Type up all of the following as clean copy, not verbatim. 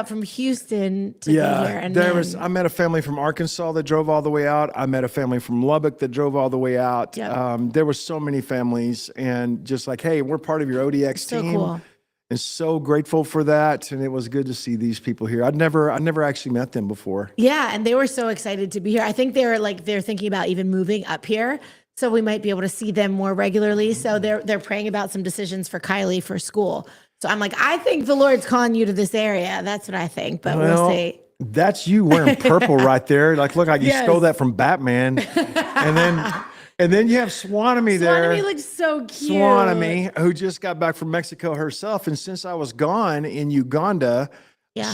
from Houston to be here. And I met a family from Arkansas that drove all the way out. I met a family from Lubbock that drove all the way out. Yep. There were so many families, and just like, hey, we're part of your ODX so team. Cool. And so grateful for that. And it was good to see these people here. I'd never actually met them before. Yeah, and they were so excited to be here. I think they're thinking about even moving up here, so we might be able to see them more regularly. So they're praying about some decisions for Kylie for school. So I'm like, I think the Lord's calling you to this area. That's what I think, but we'll see. That's you wearing purple right there. Like, look, like you stole that from Batman. And then you have Swanamy there. Swanamy looks so cute. Swanamy, who just got back from Mexico herself. And since I was gone in Uganda,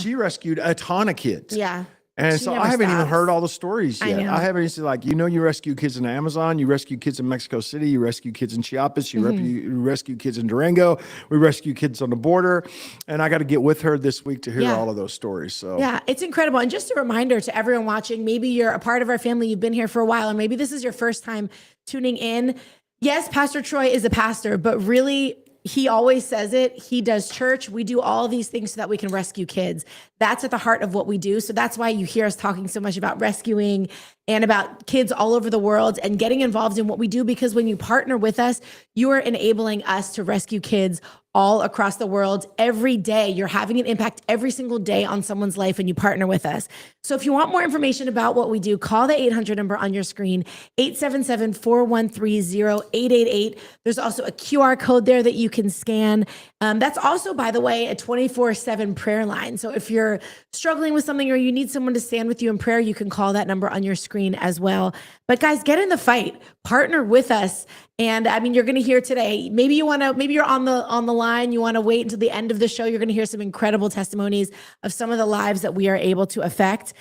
she rescued a ton of kids. Yeah. And so I haven't even heard all the stories yet. I haven't even you rescue kids in the Amazon, you rescue kids in Mexico City, you rescue kids in Chiapas, you rescue kids in Durango, we rescue kids on the border. And I got to get with her this week to hear all of those stories. So yeah, it's incredible. And just a reminder to everyone watching, maybe you're a part of our family, you've been here for a while, and maybe this is your first time tuning in. Yes, Pastor Troy is a pastor, but really, he always says it. He does church. We do all these things so that we can rescue kids. That's at the heart of what we do. So that's why you hear us talking so much about rescuing and about kids all over the world and getting involved in what we do, because when you partner with us, you are enabling us to rescue kids all across the world every day. You're having an impact every single day on someone's life when you partner with us. So if you want more information about what we do, call the 800 number on your screen, 877-413-0888. There's also a QR code there that you can scan. That's also, by the way, a 24/7 prayer line. So if you're struggling with something or you need someone to stand with you in prayer, you can call that number on your screen as well. But guys, get in the fight, partner with us. And I mean, you're going to hear today, maybe you're on the line, you want to wait until the end of the show. You're going to hear some incredible testimonies of some of the lives that we are able to affect.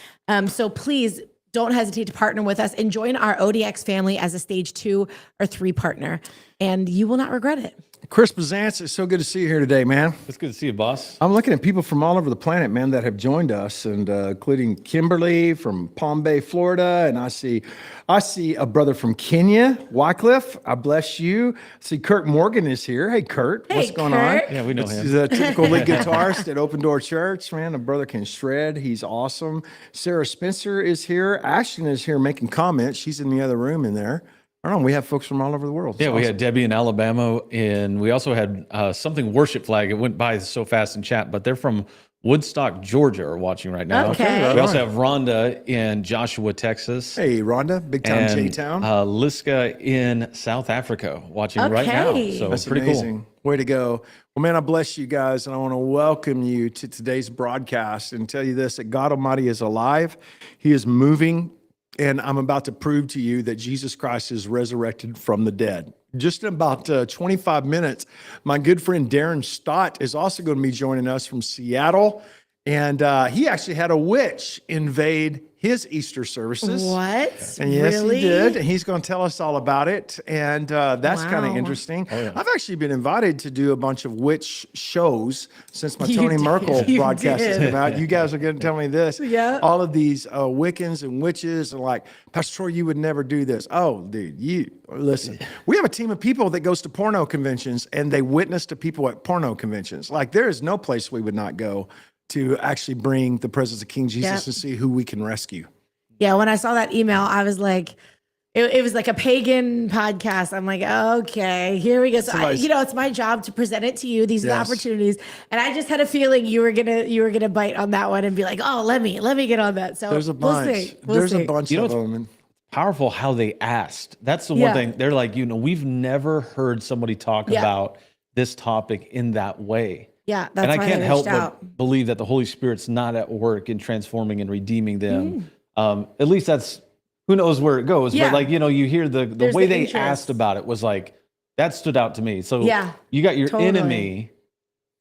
So please don't hesitate to partner with us and join our ODX family as a stage 2 or 3 partner, and you will not regret it. Chris Bazance, it's so good to see you here today, man. It's good to see you, boss. I'm looking at people from all over the planet, man, that have joined us, and including Kimberly from Palm Bay, Florida, and I see a brother from Kenya, Wycliffe. I bless you. I see Kurt Morgan is here. Hey, Kurt, what's going on? Yeah, we know him. He's a typical lead guitarist at Open Door Church, man. The brother can shred. He's awesome. Sarah Spencer is here. Ashton is here making comments. She's in the other room in there. I don't know. We have folks from all over the world. Yeah, we had Debbie in Alabama, and we also had something worship flag. It went by so fast in chat, but they're from Woodstock, Georgia, are watching right now. Okay. We also have Rhonda in Joshua, Texas. Hey, Rhonda, big time J-Town. Liska in South Africa, watching right now. So that's pretty amazing. Cool. Way to go. Well, man, I bless you guys, and I want to welcome you to today's broadcast and tell you this, that God Almighty is alive. He is moving. And I'm about to prove to you that Jesus Christ is resurrected from the dead. Just in about 25 minutes, my good friend Darren Stott is also going to be joining us from Seattle. And he actually had a witch invade his Easter services. What? And yes, really? he did. And he's going to tell us all about it. And that's kind of interesting. Oh, yeah. I've actually been invited to do a bunch of witch shows since my Tony Merkel broadcast has come out. You guys are going to tell me this. Yeah. All of these Wiccans and witches are like, Pastor Troy, you would never do this. Oh, dude, you listen. We have a team of people that goes to porno conventions, and they witness to people at porno conventions. Like, there is no place we would not go to actually bring the presence of King Jesus and see who we can rescue. Yeah, when I saw that email, I was like, it was like a pagan podcast. I'm like, okay, here we go. So it's my job to present it to you, these opportunities. And I just had a feeling you were gonna bite on that one and be like, oh, let me get on that. So there's a bunch. We'll see. A bunch of them. Powerful how they asked. That's the one thing. They're like, we've never heard somebody talk about this topic in that way. Yeah, that's and I can't help but believe that the Holy Spirit's not at work in transforming and redeeming them. At least that's, who knows where it goes. Yeah. But you hear the way they asked about it was like, that stood out to me. So you got your enemy,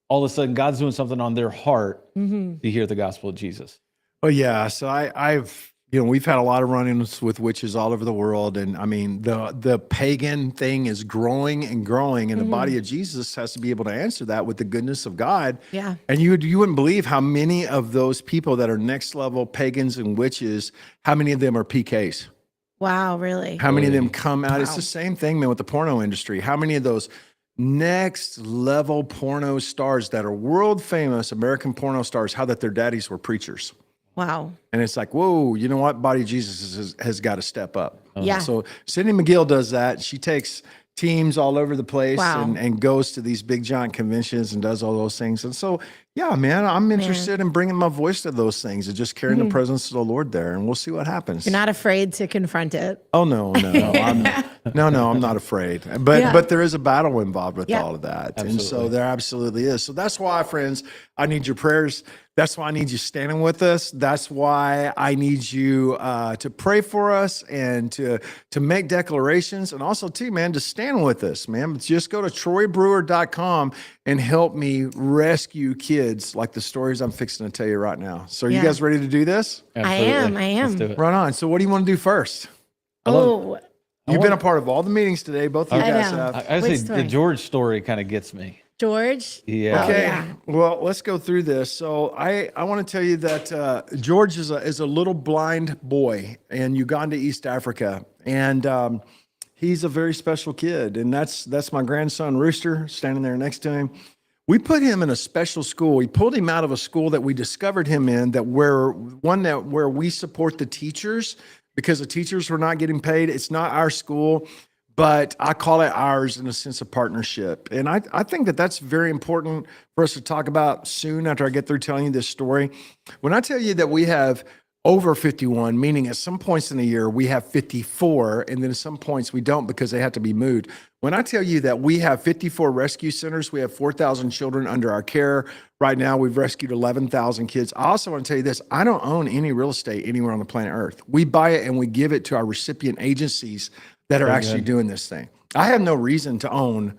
all of a sudden God's doing something on their heart to hear the gospel of Jesus. Oh yeah. So I've we've had a lot of run-ins with witches all over the world. And I mean, the pagan thing is growing and growing, and the body of Jesus has to be able to answer that with the goodness of God. Yeah. And you wouldn't believe how many of those people that are next level pagans and witches, how many of them are PKs? Wow, really? How many of them come out? Wow. It's the same thing, man, with the porno industry. How many of those next level porno stars that are world famous American porno stars, how that their daddies were preachers. Wow. And it's like, whoa, you know what? Body of Jesus has got to step up. Yeah. So Cindy McGill does that. She takes teams all over the place and goes to these big giant conventions and does all those things. And so, yeah, man, I'm interested in bringing my voice to those things and just carrying the presence of the Lord there. And we'll see what happens. You're not afraid to confront it. Oh, no, I'm not afraid. But there is a battle involved with all of that. Absolutely. And so there absolutely is. So that's why, friends, I need your prayers. That's why I need you standing with us. That's why I need you to pray for us and to make declarations. And also, too, man, to stand with us, man. Just go to TroyBrewer.com and help me rescue kids like the stories I'm fixing to tell you right now. So are you guys ready to do this? Absolutely. I am. Let's do it. Right on. So what do you want to do first? You've been a part of all the meetings today. Both of you guys have. I say the George story kind of gets me. George? Yeah. Okay. Well, let's go through this. So I want to tell you that George is a little blind boy in Uganda, East Africa. And he's a very special kid. And that's my grandson, Rooster, standing there next to him. We put him in a special school. We pulled him out of a school that we discovered him in where we support the teachers because the teachers were not getting paid. It's not our school, but I call it ours in a sense of partnership. And I think that that's very important for us to talk about soon after I get through telling you this story. When I tell you that we have over 51, meaning at some points in the year we have 54, and then at some points we don't because they have to be moved. When I tell you that we have 54 rescue centers, we have 4,000 children under our care. Right now, we've rescued 11,000 kids. I also want to tell you this. I don't own any real estate anywhere on the planet Earth. We buy it and we give it to our recipient agencies that are actually doing this thing. I have no reason to own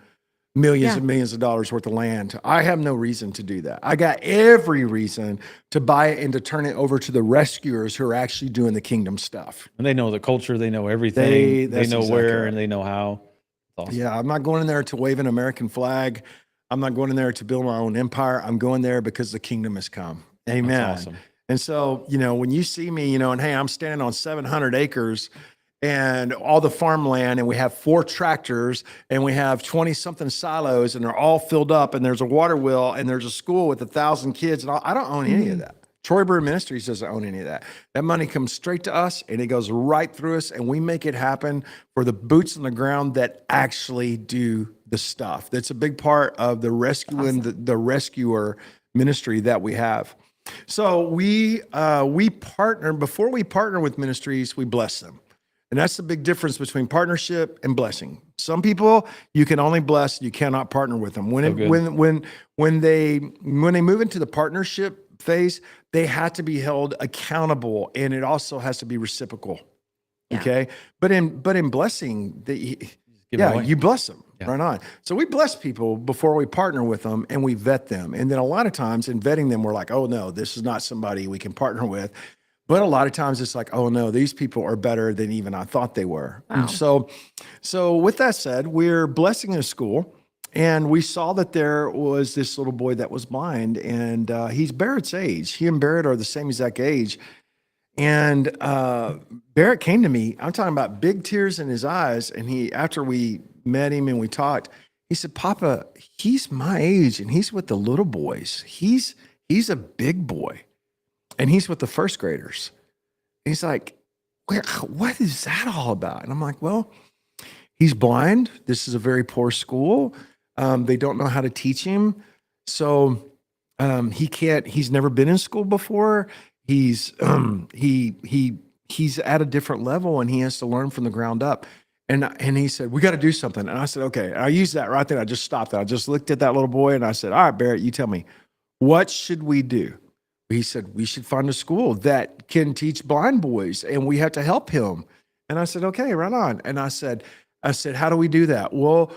millions and millions of dollars worth of land. I have no reason to do that. I got every reason to buy it and to turn it over to the rescuers who are actually doing the kingdom stuff. And they know the culture, they know everything, they know where, and they know how. Awesome. Yeah, I'm not going in there to wave an American flag. I'm not going in there to build my own empire. I'm going there because the kingdom has come. Amen. That's awesome. And so, when you see me, and hey, I'm standing on 700 acres and all the farmland, and we have 4 tractors, and we have 20 something silos, and they're all filled up, and there's a water wheel, and there's a school with 1,000 kids, and I don't own any of that. Troy Brewer Ministries doesn't own any of that. That money comes straight to us, and it goes right through us, and we make it happen for the boots on the ground that actually do the stuff. That's a big part of the rescue and the rescuer ministry that we have. So we partner. Before we partner with ministries, we bless them. And that's the big difference between partnership and blessing. Some people you can only bless, you cannot partner with them. When they move into the partnership phase, they have to be held accountable, and it also has to be reciprocal. Yeah. Okay, but in blessing, you bless them. Yeah. Right on. So we bless people before we partner with them, and we vet them. And then a lot of times in vetting them, we're like, oh no, this is not somebody we can partner with. But a lot of times it's like, oh no, these people are better than even I thought they were. Wow. And so with that said, we're blessing a school, and we saw that there was this little boy that was blind, and he's Barrett's age. He and Barrett are the same exact age. And Barrett came to me. I'm talking about big tears in his eyes. And after we met him and we talked, he said, "Papa, he's my age, and he's with the little boys. He's a big boy, and he's with the first graders." And he's like, "What is that all about?" And I'm like, "Well, he's blind. This is a very poor school. They don't know how to teach him, so he can't. He's never been in school before. He's at a different level, and he has to learn from the ground up." And he said, "We got to do something." And I said, "Okay." And I used that right there. I just stopped it. I just looked at that little boy, and I said, "All right, Barrett, you tell me, what should we do?" He said, "We should find a school that can teach blind boys, and we have to help him." And I said, "Okay, right on." And I said, "How do we do that?" "Well,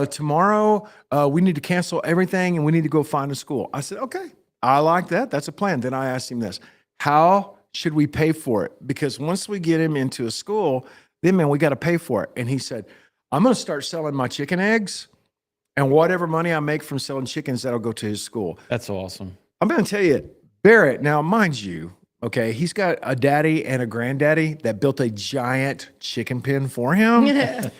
tomorrow we need to cancel everything, and we need to go find a school." I said, "Okay, I like that. That's a plan." Then I asked him this: "How should we pay for it? Because once we get him into a school, then man, we got to pay for it." And he said, "I'm going to start selling my chicken eggs, and whatever money I make from selling chickens, that'll go to his school." That's awesome. I'm going to tell you, Barrett, now mind you, Okay, he's got a daddy and a granddaddy that built a giant chicken pen for him.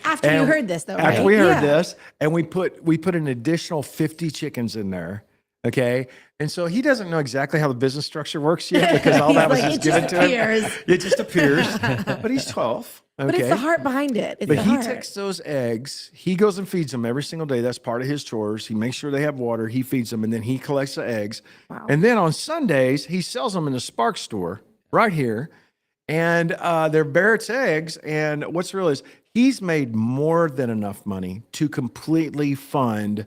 After you heard this, though, After right? we heard this, and we put an additional 50 chickens in there. Okay, and so he doesn't know exactly how the business structure works yet because all that was just given to him. It just appears, but he's 12. Okay. But it's the heart behind it. It's But the he heart. takes those eggs, he goes and feeds them every single day. That's part of his chores. He makes sure they have water, he feeds them, and then he collects the eggs. Wow. And then on Sundays, he sells them in the Spark store right here. And they're Barrett's eggs. And what's real is he's made more than enough money to completely fund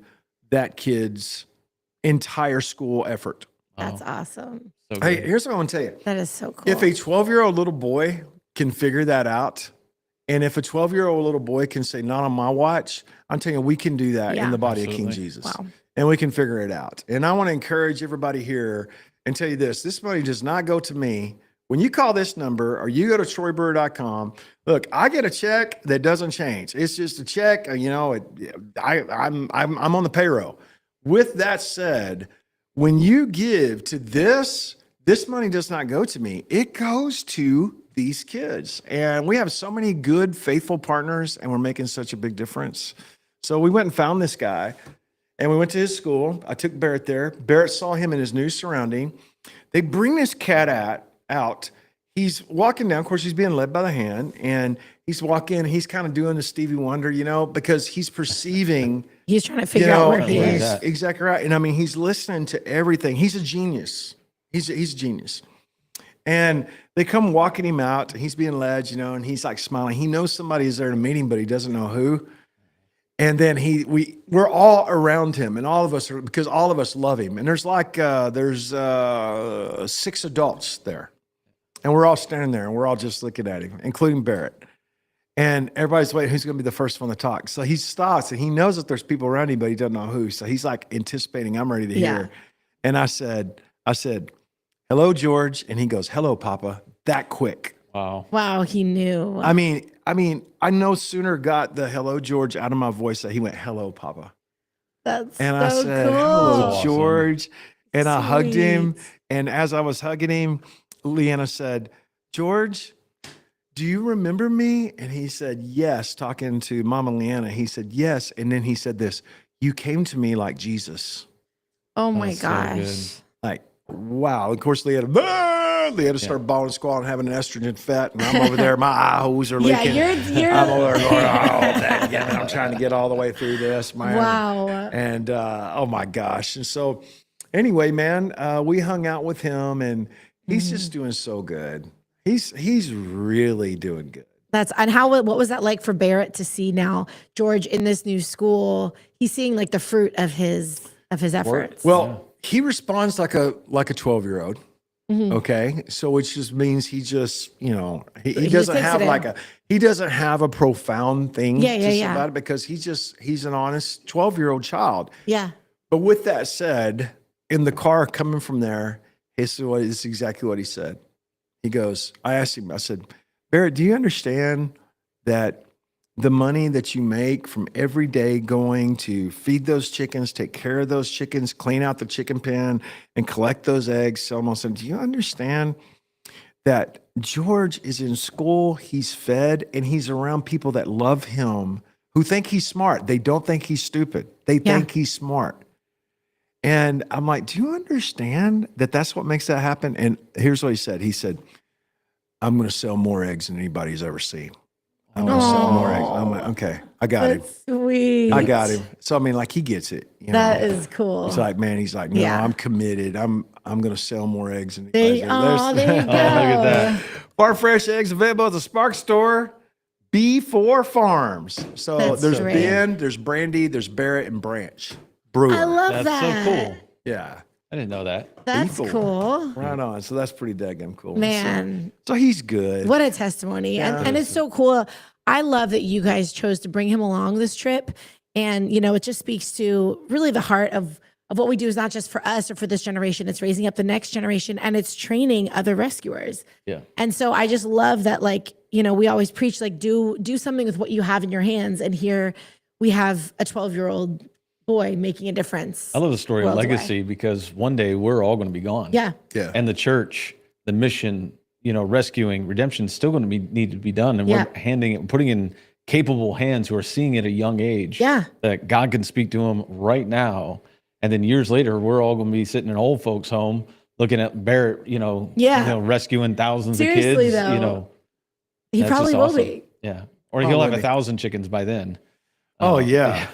that kid's entire school effort. That's awesome. So Hey, good. here's what I want to tell you. That is so cool. If a 12-year-old little boy can figure that out, and if a 12-year-old little boy can say, not on my watch, I'm telling you, we can do that in the body of King Jesus. Wow. And we can figure it out. And I want to encourage everybody here and tell you this money does not go to me. When you call this number or you go to TroyBrewer.com, look, I get a check that doesn't change. It's just a check, I'm on the payroll. With that said, when you give to this money does not go to me. It goes to these kids. And we have so many good, faithful partners, and we're making such a big difference. So we went and found this guy, and we went to his school. I took Barrett there. Barrett saw him in his new surrounding. They bring this cat out. He's walking down. Of course, he's being led by the hand, and he's walking. He's kind of doing the Stevie Wonder, because he's perceiving. He's trying to figure out where he is. Exactly right. And I mean, he's listening to everything. He's a genius. He's a genius. And they come walking him out. He's being led, and he's like smiling. He knows somebody is there to meet him, but he doesn't know who. And then we're all around him, and all of us are, because all of us love him. And there's 6 adults there, and we're all standing there, and we're all just looking at him, including Barrett. And everybody's waiting, who's going to be the first one to talk? So he stops, and he knows that there's people around him, but he doesn't know who. So he's like anticipating, I'm ready to hear. And I said, hello, George. And he goes, hello, Papa, that quick. Wow, he knew. I mean, I no sooner got the hello, George out of my voice that he went, hello, Papa. That's And so I said, cool. hello, George. And I hugged him. Sweet. And as I was hugging him, Leanna said, George, do you remember me? And he said, yes, talking to Mama Leanna. He said, yes. And then he said this, you came to me like Jesus. Oh my That's so gosh. good. Like, wow. Of course, Leanna started bawling, squalling, having an estrogen fit. And I'm over there, my eye holes are leaking. You're I'm over there going, I'm trying to get all the way through this, man. wow. And oh my gosh. And so anyway, man, we hung out with him, and he's just doing so good. He's really doing good. And what was that like for Barrett to see now George in this new school? He's seeing like the fruit of his efforts. Well, he responds like a 12-year-old. Okay. So which just means he just, he doesn't have he doesn't have a profound thing to say about it, because he's an honest 12-year-old child. Yeah. But with that said, in the car coming from there, this is exactly what he said. He goes, I asked him, I said, Barrett, do you understand that the money that you make from every day going to feed those chickens, take care of those chickens, clean out the chicken pen, and collect those eggs, sell them all? Do you understand that George is in school, he's fed, and he's around people that love him, who think he's smart. They don't think he's stupid. They think he's smart. And I'm like, do you understand that that's what makes that happen? And here's what he said. He said, I'm going to sell more eggs than anybody's ever seen. I'm going to sell more eggs. I'm like, okay, I got him. Sweet. I got him. So, I mean, like, he gets it. That is cool. He's like, man, no, I'm committed. I'm going to sell more eggs than There anybody's ever you go. Look at that. Farm fresh eggs available at the Spark store. B4 Farms. So That's there's great. Ben, there's Brandy, there's Barrett, and Branch. Brewer. I love That's that. so cool. Yeah. I didn't know that. That's B4. cool. Right on. So that's pretty daggum cool. Man. So he's good. What a testimony. Yeah. And it's so cool. I love that you guys chose to bring him along this trip. And, it just speaks to really the heart of what we do is not just for us or for this generation. It's raising up the next generation, and it's training other rescuers. Yeah. And so I just love that, we always preach, do something with what you have in your hands. And here we have a 12-year-old boy making a difference. I love the story of worlds legacy away. because one day we're all going to be gone. Yeah. Yeah. And the church the mission, rescuing, redemption is still going to need to be done. And we're putting in capable hands who are seeing at a young age that God can speak to them right now. And then years later, we're all going to be sitting in an old folks' home looking at Barrett, rescuing thousands of kids. Though, he probably will be. Yeah. Or he'll have 1,000 chickens by then. Oh, yeah.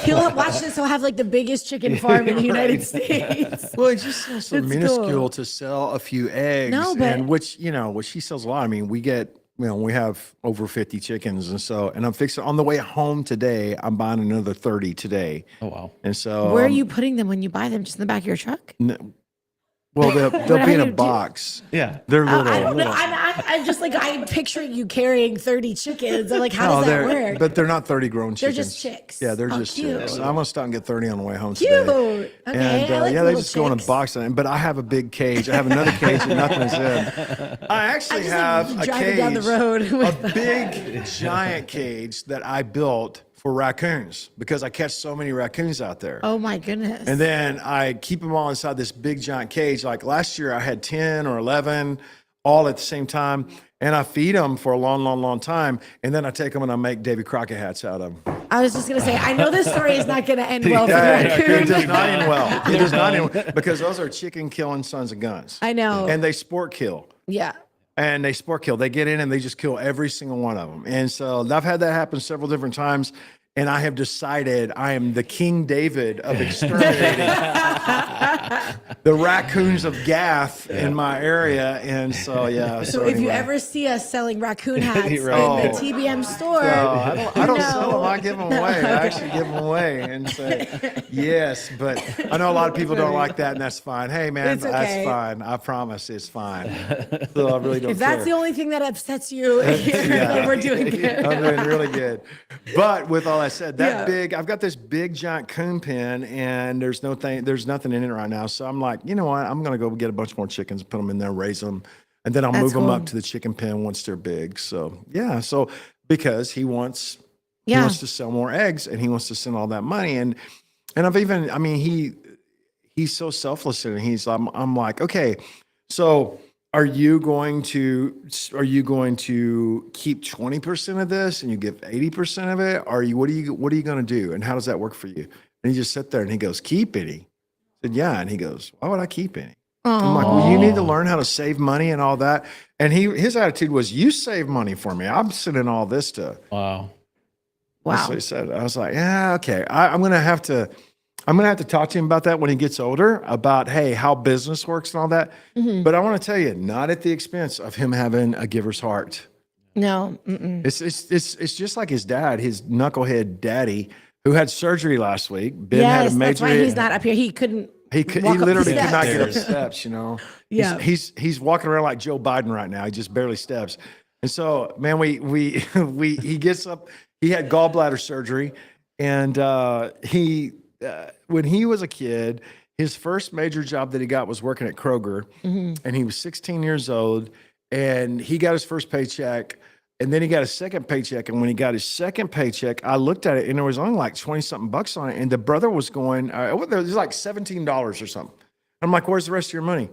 He'll watch this. He'll have like the biggest chicken farm in the United States. Well, it's just so minuscule to sell a few eggs. No, but which he sells a lot. I mean, we get, we have over 50 chickens. And I'm fixing on the way home today. I'm buying another 30 today. Oh, wow. And so where are you putting them when you buy them? Just in the back of your truck? Well, they'll be in a box. Yeah. They're little. I don't know. I'm just like, I'm picturing you carrying 30 chickens. I'm like, how does that work? But they're not 30 grown chickens. They're just chicks. Yeah, they're just chicks. I'm going to stop and get 30 on the way home cute. today. Okay. And they just go in a box. But I have a big cage. I have another cage that nothing's in. I actually have a cage, down the road a big, giant cage that I built for raccoons because I catch so many raccoons out there. Oh my goodness. And then I keep them all inside this big giant cage. Like last year I had 10 or 11 all at the same time. And I feed them for a long, long, long time. And then I take them and I make Davy Crockett hats out of them. I was just going to say, I know this story is not going to end well for the raccoons. It does not end well. It does not end well because those are chicken killing sons of guns. I know. And they sport kill. Yeah. And they sport kill. They get in and they just kill every single one of them. And so I've had that happen several different times. And I have decided I am the King David of exterminating the raccoons of Gath in my area. And so, So if you ever see us selling raccoon hats in the TBM store. No, I don't sell them. I give them away. I actually give them away and say, yes. But I know a lot of people don't like that, and that's fine. Hey, man, that's fine. I promise it's fine. So I really don't If that's care. the only thing that upsets you, we're doing good. I'm doing really good. But with all I said, I've got this big giant coon pen, and there's nothing in it right now. So I'm like, you know what? I'm gonna go get a bunch more chickens, put them in there, raise them, and then I'll move them up to the chicken pen once they're big. So so because he wants to sell more eggs, and he wants to send all that money, and he's so selfless, and I'm like, okay, so. Are you going to keep 20% of this and you give 80% of it? What are you going to do? And how does that work for you? And he just sat there and he goes, keep any? I said, yeah. And he goes, why would I keep any? I'm like, well, you need to learn how to save money and all that. And his attitude was, you save money for me. I'm sending all this to. Wow. That's what he said. I was like, yeah, okay. I'm going to have to talk to him about that when he gets older, about, hey, how business works and all that. Mm-hmm. But I want to tell you, not at the expense of him having a giver's heart. No. It's just like his dad, his knucklehead daddy, who had surgery last week. Ben had a major. That's why he's not up here. He couldn't. He literally could not get up steps. Yeah. He's walking around like Joe Biden right now. He just barely steps. And so, man, he gets up. He had gallbladder surgery, and when he was a kid, his first major job that he got was working at Kroger, and he was 16 years old, and he got his first paycheck, and then he got a second paycheck, and when he got his second paycheck, I looked at it, and there was only like 20-something bucks on it, and the brother was going, it was like $17 or something. I'm like, where's the rest of your money?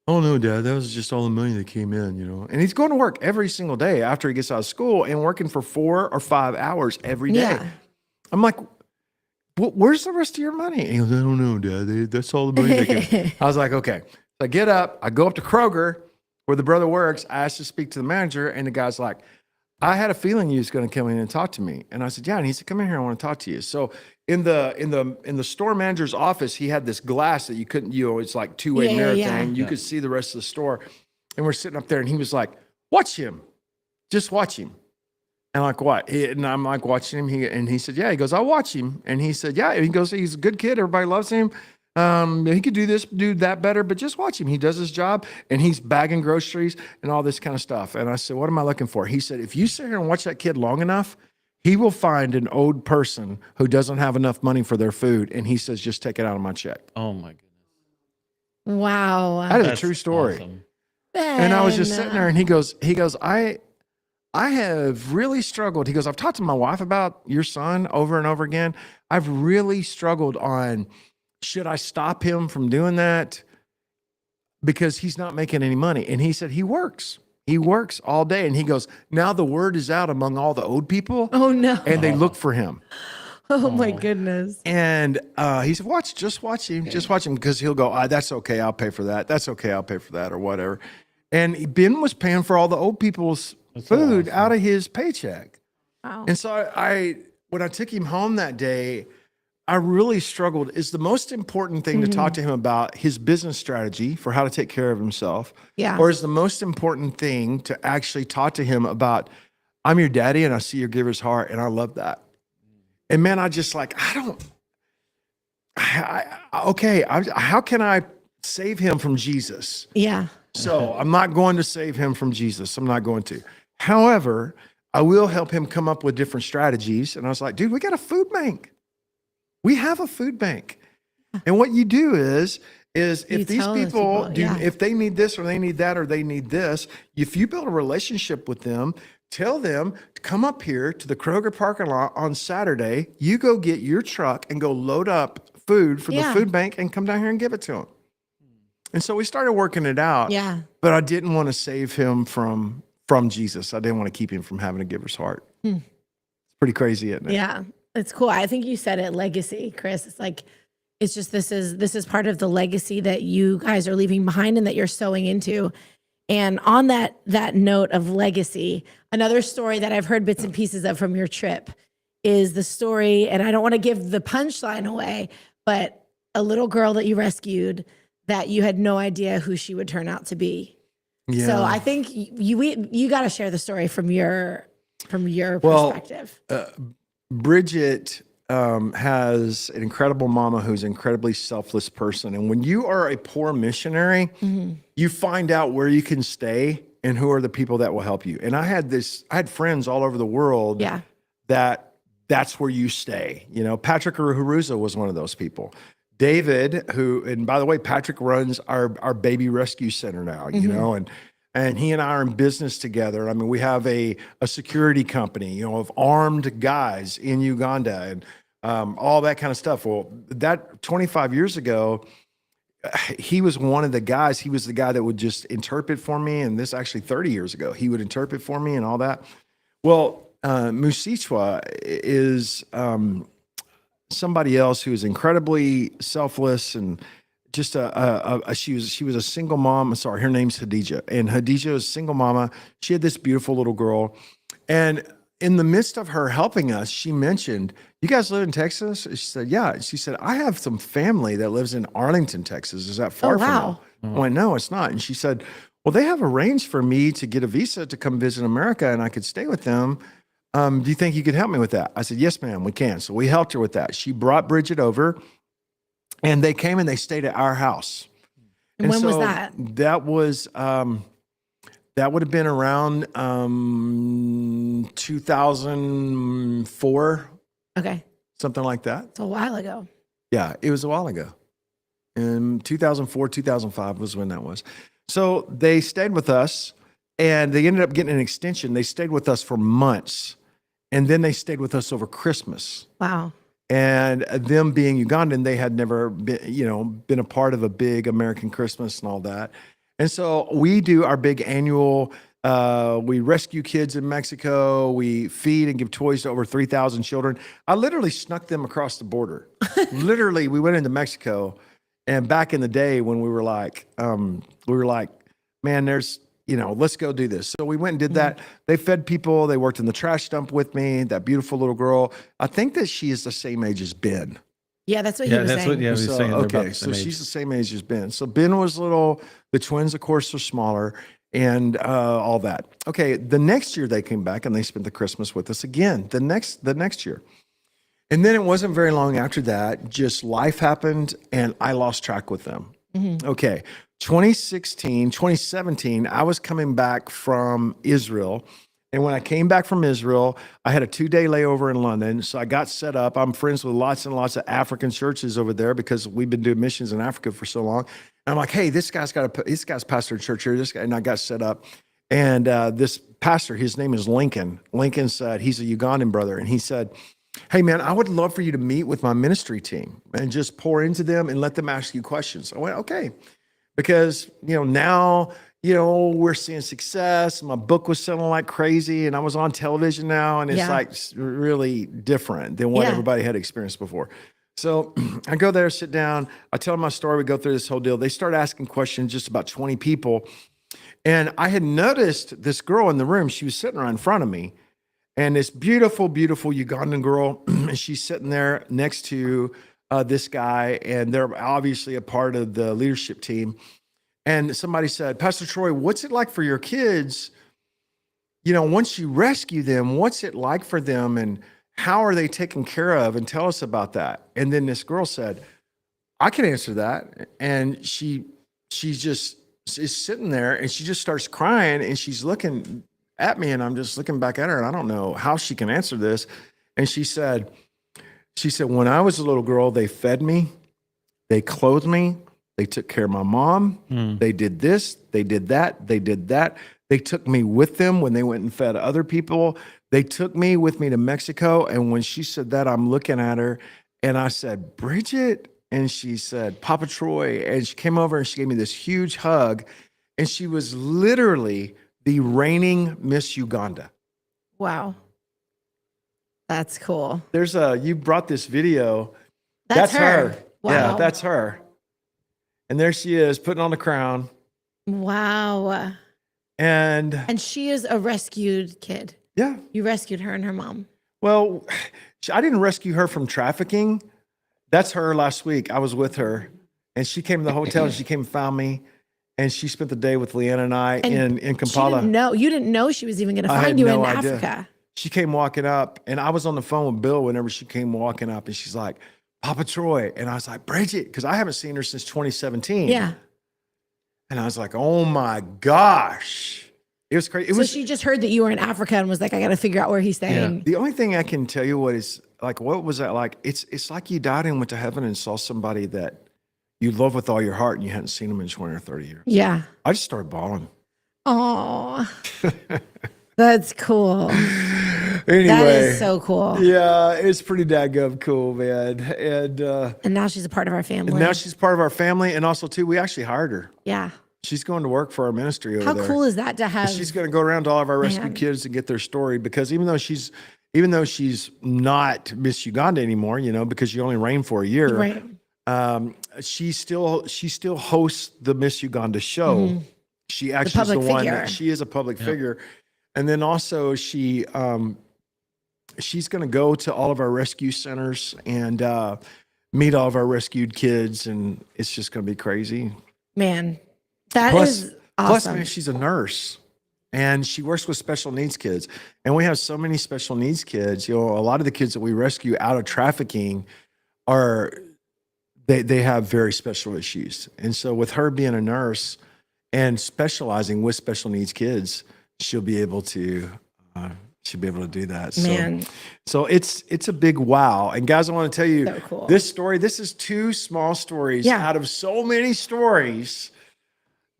Oh, no, Dad, that was just all the money that came in, And he's going to work every single day after he gets out of school and working for 4 or 5 hours every day. Yeah. I'm like, where's the rest of your money? And he goes, I don't know, Dad. That's all the money they get. I was like, okay. So I get up. I go up to Kroger, where the brother works. I asked to speak to the manager, and the guy's like, I had a feeling you was going to come in and talk to me. And I said, yeah. And he said, come in here. I want to talk to you. So in the store manager's office, he had this glass that you couldn't, it's like two-way mirror thing. You could see the rest of the store. And we're sitting up there, and he was like, watch him. Just watch him. And I'm like, what? And I'm like watching him. He said, yeah. He goes, I'll watch him. And he said, yeah. He goes, he's a good kid. Everybody loves him. He could do this, do that better, but just watch him. He does his job, and he's bagging groceries and all this kind of stuff. And I said, what am I looking for? He said, if you sit here and watch that kid long enough, he will find an old person who doesn't have enough money for their food. And he says, just take it out of my check. Oh my goodness. Wow. That is a true story. Awesome. And I was just sitting there, and he goes, I have really struggled. He goes, I've talked to my wife about your son over and over again. I've really struggled on, should I stop him from doing that? because he's not making any money. And he said he works. He works all day. And he goes, now the word is out among all the old people. Oh, no. And they look for him. Oh, my goodness. And he said, just watch him. Just watch him, because he'll go, that's okay, I'll pay for that. That's okay, I'll pay for that, or whatever. And Ben was paying for all the old people's food out of his paycheck. Wow. And so when I took him home that day, I really struggled. Is the most important thing to talk to him about his business strategy for how to take care of himself? Yeah. Or is the most important thing to actually talk to him about, I'm your daddy and I see your giver's heart and I love that. And man, I just like, how can I save him from Jesus? Yeah. So I'm not going to save him from Jesus. I'm not going to. However, I will help him come up with different strategies. And I was like, dude, we got a food bank. We have a food bank. And what you do is if these people do, if they need this or they need that or they need this, if you build a relationship with them, tell them to come up here to the Kroger parking lot on Saturday. You go get your truck and go load up food for the food bank and come down here and give it to them. And so we started working it out. Yeah. But I didn't want to save him from Jesus. I didn't want to keep him from having a giver's heart. It's pretty crazy, isn't it? Yeah. It's cool. I think you said it, legacy, Chris. It's like, it's just, this is part of the legacy that you guys are leaving behind and that you're sowing into. And on that note of legacy, another story that I've heard bits and pieces of from your trip is the story, and I don't want to give the punchline away, but a little girl that you rescued that you had no idea who she would turn out to be. Yeah. So I think you got to share the story from your perspective. Bridget has an incredible mama who's an incredibly selfless person. And when you are a poor missionary, you find out where you can stay and who are the people that will help you. And I had friends all over the world that's where you stay. You know, Patrick Aruhuruza was one of those people. David, and by the way, Patrick runs our baby rescue center now, you know, and he and I are in business together. I mean, we have a security company, you know, of armed guys in Uganda and all that kind of stuff. Well, that 25 years ago, he was one of the guys. He was the guy that would just interpret for me. And this actually 30 years ago, he would interpret for me and all that. Well, Musicwa is somebody else who is incredibly selfless and just she was a single mom. Sorry, her name's Hadija, and Hadija is a single mama. She had this beautiful little girl, and in the midst of her helping us, she mentioned, "You guys live in Texas?" She said, "Yeah." She said, "I have some family that lives in Arlington, Texas. Is that far from you?" I went, "No, it's not." And she said, "Well, they have arranged for me to get a visa to come visit America, and I could stay with them. Do you think you could help me with that?" I said, "Yes, ma'am, we can." So we helped her with that. She brought Bridget over. And they came and they stayed at our house. And when was that? That was, that would have been around 2004. Okay. Something like that. It's a while ago. Yeah, it was a while ago. In 2004, 2005 was when that was. So they stayed with us and they ended up getting an extension. They stayed with us for months. And then they stayed with us over Christmas. Wow. And them being Ugandan, they had never been a part of a big American Christmas and all that. And so we do our big annual, we rescue kids in Mexico. We feed and give toys to over 3,000 children. I literally snuck them across the border. Literally, we went into Mexico. And back in the day when we were like, man, let's go do this. So we went and did that. They fed people. They worked in the trash dump with me. That beautiful little girl. I think that she is the same age as Ben. Yeah, that's what he was saying. He was saying. Okay, so she's the same age as Ben. So Ben was little. The twins, of course, are smaller and all that. Okay, the next year they came back and they spent the Christmas with us again. The next year. And then it wasn't very long after that. Just life happened and I lost track with them. Okay. 2017, I was coming back from Israel. And when I came back from Israel, I had a 2-day layover in London. So I got set up. I'm friends with lots and lots of African churches over there because we've been doing missions in Africa for so long. And I'm like, hey, this guy's pastor a church here. This guy, and I got set up. And this pastor, his name is Lincoln. Lincoln said, he's a Ugandan brother. And he said, hey, man, I would love for you to meet with my ministry team and just pour into them and let them ask you questions. I went, okay. because, now, we're seeing success. My book was selling like crazy and I was on television now. And it's like really different than what everybody had experienced before. So I go there, sit down. I tell them my story. We go through this whole deal. They start asking questions, just about 20 people. And I had noticed this girl in the room. She was sitting right in front of me. And this beautiful, beautiful Ugandan girl, and she's sitting there next to this guy. And they're obviously a part of the leadership team. And somebody said, Pastor Troy, what's it like for your kids? Once you rescue them, what's it like for them? And how are they taken care of? And tell us about that. And then this girl said, I can answer that. And she just is sitting there and she just starts crying and she's looking at me and I'm just looking back at her and I don't know how she can answer this. And she said, when I was a little girl, they fed me, they clothed me, they took care of my mom. They did this, they did that, they did that. They took me with them when they went and fed other people. They took me with me to Mexico. And when she said that, I'm looking at her and I said, Bridget. And she said, Papa Troy. And she came over and she gave me this huge hug. And she was literally the reigning Miss Uganda. Wow. That's cool. You brought this video. That's her. Wow. Yeah, that's her. And there she is putting on the crown. Wow. And she is a rescued kid. Yeah. You rescued her and her mom. Well, I didn't rescue her from trafficking. That's her last week. I was with her and she came to the hotel and she came and found me and she spent the day with Leanna and I in Kampala. You didn't know she was even going to find you in Africa. She came walking up and I was on the phone with Bill whenever she came walking up and she's like, Papa Troy. And I was like, Bridget, because I haven't seen her since 2017. Yeah. And I was like, oh my gosh. It was crazy. So she just heard that you were in Africa and was like, I got to figure out where he's staying. Yeah. The only thing I can tell you what was that like? It's like you died and went to heaven and saw somebody that you love with all your heart and you hadn't seen them in 20 or 30 years. Yeah. I just started bawling. Oh, that's cool. Anyway, that is so cool. Yeah, it's pretty daggum cool, man. And now she's a part of our family. And also too, we actually hired her. Yeah. She's going to work for our ministry over there. How cool is that to have? She's going to go around to all of our rescued kids and get their story, because even though she's not Miss Uganda anymore, because you only reigned for a year, right? She still hosts the Miss Uganda show. Mm-hmm. She actually is the one that she is a public figure. And then also she's going to go to all of our rescue centers and meet all of our rescued kids. And it's just going to be crazy. Man, that is awesome. Plus, man, she's a nurse and she works with special needs kids. And we have so many special needs kids. A lot of the kids that we rescue out of trafficking they have very special issues. And so with her being a nurse and specializing with special needs kids, she'll be able to do that. Man. So it's a big wow. And guys, I want to tell you cool. This story. This is two small stories out of so many stories,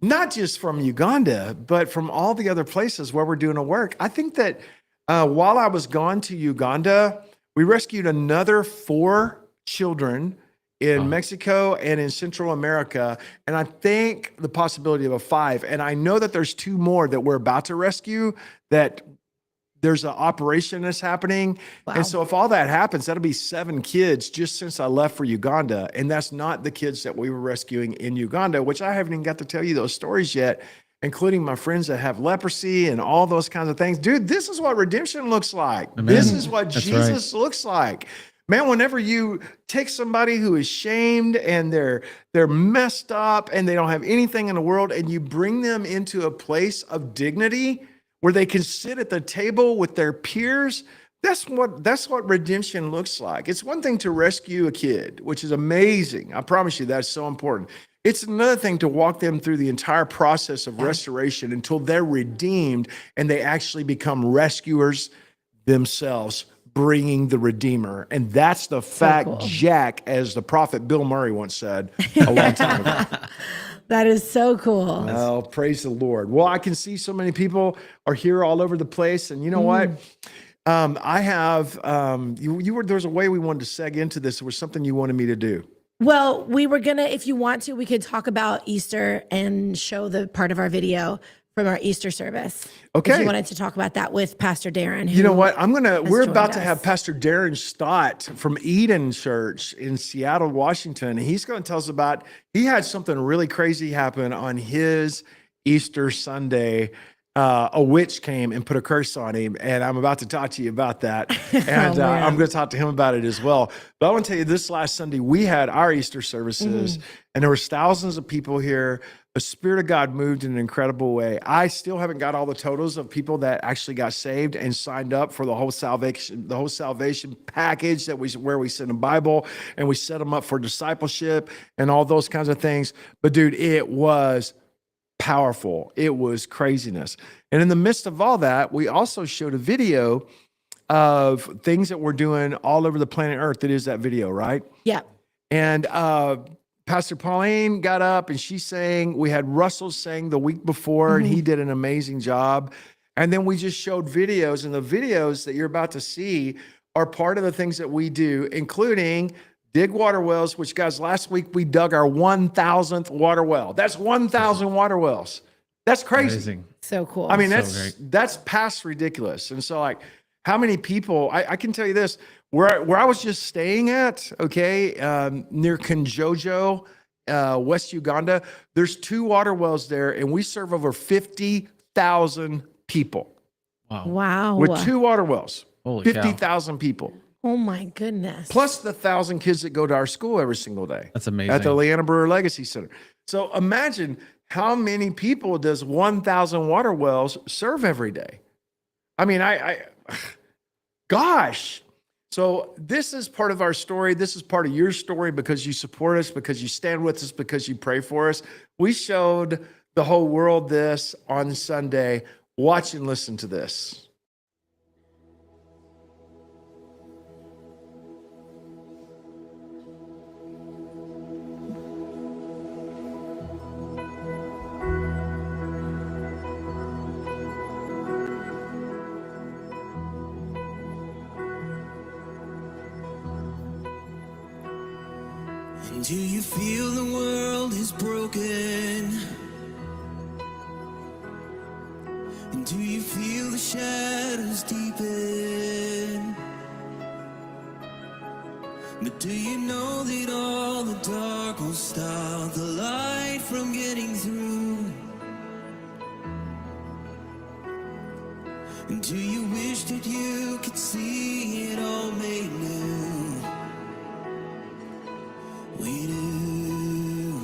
not just from Uganda, but from all the other places where we're doing the work. I think that while I was gone to Uganda, we rescued another 4 children in Mexico and in Central America. And I think the possibility of a 5. And I know that there's 2 more that we're about to rescue, that there's an operation that's happening. Wow. And so if all that happens, that'll be 7 kids just since I left for Uganda. And that's not the kids that we were rescuing in Uganda, which I haven't even got to tell you those stories yet, including my friends that have leprosy and all those kinds of things. Dude, this is what redemption looks like. Amen. This is what Jesus looks like. Man, whenever you take somebody who is shamed and they're messed up and they don't have anything in the world, and you bring them into a place of dignity where they can sit at the table with their peers, that's what redemption looks like. It's one thing to rescue a kid, which is amazing. I promise you that's so important. It's another thing to walk them through the entire process of restoration until they're redeemed and they actually become rescuers themselves, bringing the Redeemer. And that's the fact, Jack, as the prophet Bill Murray once said a long time ago. That is so cool. Oh, praise the Lord. Well, I can see so many people are here all over the place. And you know what? I have, there's a way we wanted to seg into this. There was something you wanted me to do. Well, we were gonna, if you want to, we could talk about Easter and show the part of our video from our Easter service. Okay. If you wanted to talk about that with Pastor Darren. You know what? We're about to us. have Pastor Darren Stott from Eden Church in Seattle, Washington. He's going to tell us about, he had something really crazy happen on his Easter Sunday. A witch came and put a curse on him, and I'm about to talk to you about that. And I'm going to talk to him about it as well. But I want to tell you, this last Sunday, we had our Easter services, and there was thousands of people here. The Spirit of God moved in an incredible way. I still haven't got all the totals of people that actually got saved and signed up for the whole salvation package where we send a Bible and we set them up for discipleship and all those kinds of things. But dude, it was powerful. It was craziness. And in the midst of all that, we also showed a video of things that we're doing all over the planet Earth. It is that video, right? Yeah. And Pastor Pauline got up and she sang. We had Russell sang the week before, and he did an amazing job. And then we just showed videos, and the videos that you're about to see are part of the things that we do, including dig water wells, which, guys, last week we dug our 1,000th water well. That's 1,000 water wells. That's crazy. Amazing. So cool. I mean, So that's past ridiculous. And so, like, how many people, I can tell you this, where I was just staying at, okay, near Kanjojo, West Uganda, there's 2 water wells there, and we serve over 50,000 people. Wow. With 2 water wells. Holy 50,000 people. Oh my goodness. Plus the 1,000 kids that go to our school every single day. That's amazing. At the Leanna Brewer Legacy Center. So imagine how many people does 1,000 water wells serve every day? I mean, gosh. So this is part of our story. This is part of your story because you support us, because you stand with us, because you pray for us. We showed the whole world this on Sunday. Watch and listen to this. Do you feel the world is broken? And do you feel the shadows deepen? But do you know that all the dark will stop the light from getting through? And do you wish that you could see it all made new? We do.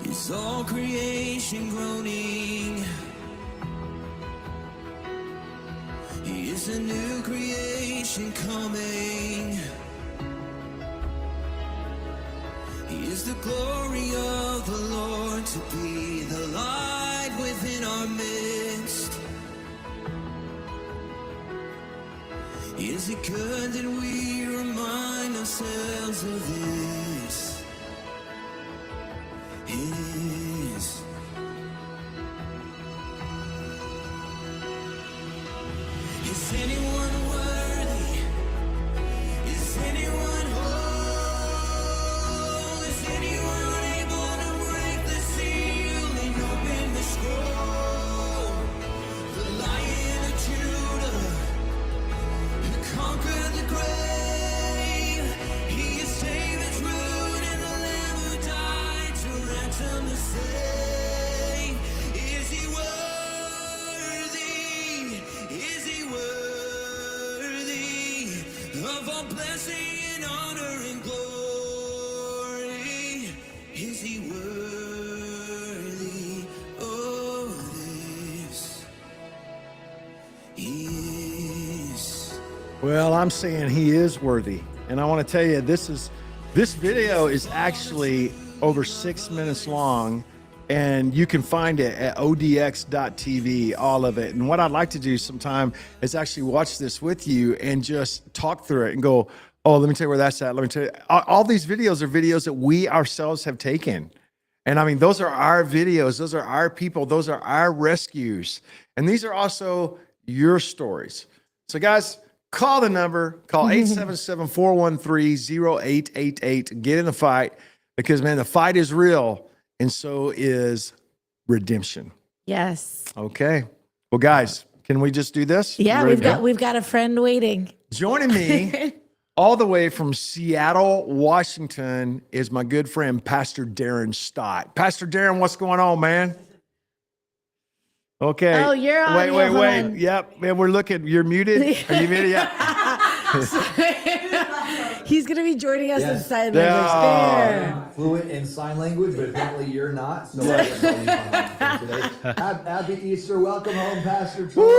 Is all creation groaning? Is a new creation coming? Is the glory of the Lord to be the light within our midst? Is it good that we remind ourselves of this? It is. Is anyone worthy? Is anyone whole? Is anyone able to break the seal and open the scroll? The Lion of Judah conquered the grave. He is David's root and the Lamb who died to ransom the slave. Is he worthy? Is he worthy of all blessing and honor and glory? Is he worthy of this? He is. Well, I'm saying he is worthy. And I want to tell you, this video is actually over 6 minutes long, and you can find it at odx.tv, all of it. And what I'd like to do sometime is actually watch this with you and just talk through it and go, oh, let me tell you where that's at. Let me tell you. All these videos are videos that we ourselves have taken. And I mean, those are our videos. Those are our people. Those are our rescues. And these are also your stories. So guys, call the number, call 877-413-0888. Get in the fight because, man, the fight is real and so is redemption. Yes. Okay. Well, guys, can we just do this? Yeah, we've got a friend waiting. Joining me all the way from Seattle, Washington is my good friend, Pastor Darren Stott. Pastor Darren, what's going on, man? Okay. Oh, you're on. Wait. Hold on. Yep. Man, we're looking. You're muted. Are you muted? Yeah. He's going to be joining us in sign Yeah. language. There. Fluent in sign language, but apparently you're not. So I guess I'll be fine today. Happy Easter. Welcome home, Pastor Troy. We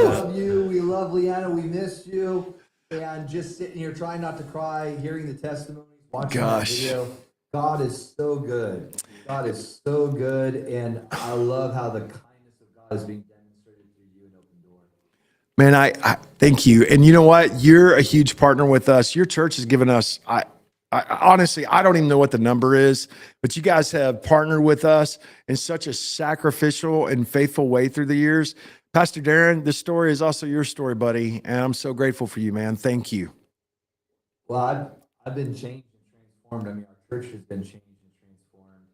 love you. We love Leanna. We missed you. And just sitting here trying not to cry, hearing the testimonies, watching the video. God is so good. God is so good. And I love how the kindness of God is being demonstrated through you and Open Door. Man, I thank you. And you know what? You're a huge partner with us. Your church has given us, I honestly, I don't even know what the number is, but you guys have partnered with us in such a sacrificial and faithful way through the years. Pastor Darren, this story is also your story, buddy. And I'm so grateful for you, man. Thank you. Well, I've been changed and transformed. I mean, our church has been changed and transformed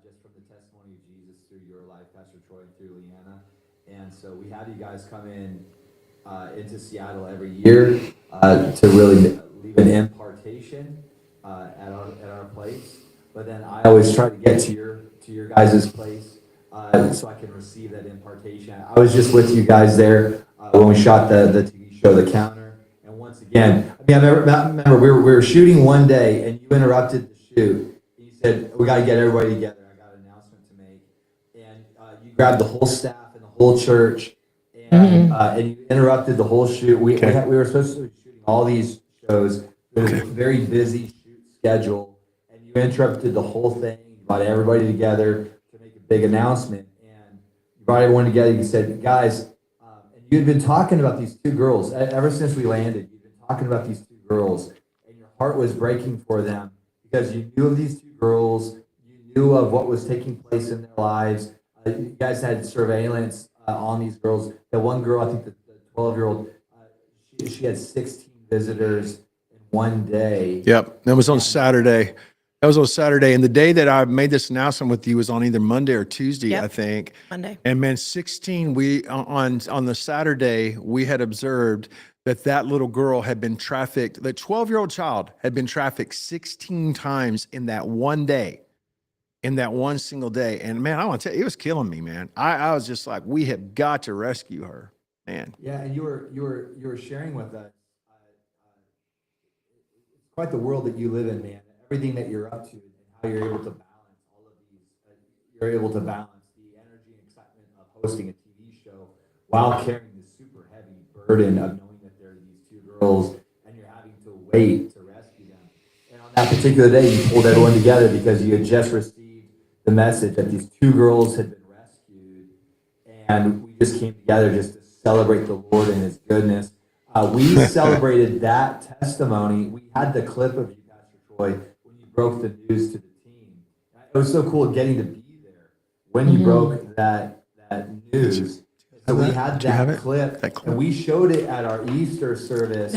just from the testimony of Jesus through your life, Pastor Troy, and through Leanna. And so we have you guys come in into Seattle every year to really leave an impartation at our place. But then I always try to get to your guys' place so I can receive that impartation. I was just with you guys there when we shot the TV show, The Counter. And once again, I mean, I remember we were shooting one day and you interrupted the shoot. You said, we got to get everybody together. I got an announcement to make. And you grabbed the whole staff and the whole church and you interrupted the whole shoot. We were supposed to be shooting all these shows. It was a very busy shoot schedule. And you interrupted the whole thing. You brought everybody together to make a big announcement. And you brought everyone together. You said, guys, and you had been talking about these two girls ever since we landed. You've been talking about these two girls, and your heart was breaking for them because you knew of these two girls. You knew of what was taking place in their lives. You guys had surveillance on these girls. The one girl, I think the 12-year-old, she had 16 visitors in one day. Yep. That was on Saturday. And the day that I made this announcement with you was on either Monday or Tuesday, I think. Monday. And man, 16, on the Saturday, we had observed that little girl had been trafficked, that 12-year-old child had been trafficked 16 times in that one day, in that one single day. And man, I want to tell you, it was killing me, man. I was just like, we have got to rescue her, man. Yeah, and you were sharing with us quite the world that you live in, man. Everything that you're up to and how you're able to balance all of these. You're able to balance the energy and excitement of hosting a TV show while carrying the super heavy burden of knowing that there are these two girls and you're having to wait to rescue them. And on that particular day, you pulled everyone together because you had just received the message that these two girls had been rescued. And we just came together just to celebrate the Lord and His goodness. We celebrated that testimony. We had the clip of you, Pastor Troy, when you broke the news to the team. It was so cool getting to be there when you broke that news. So we had that clip, and we showed it at our Easter service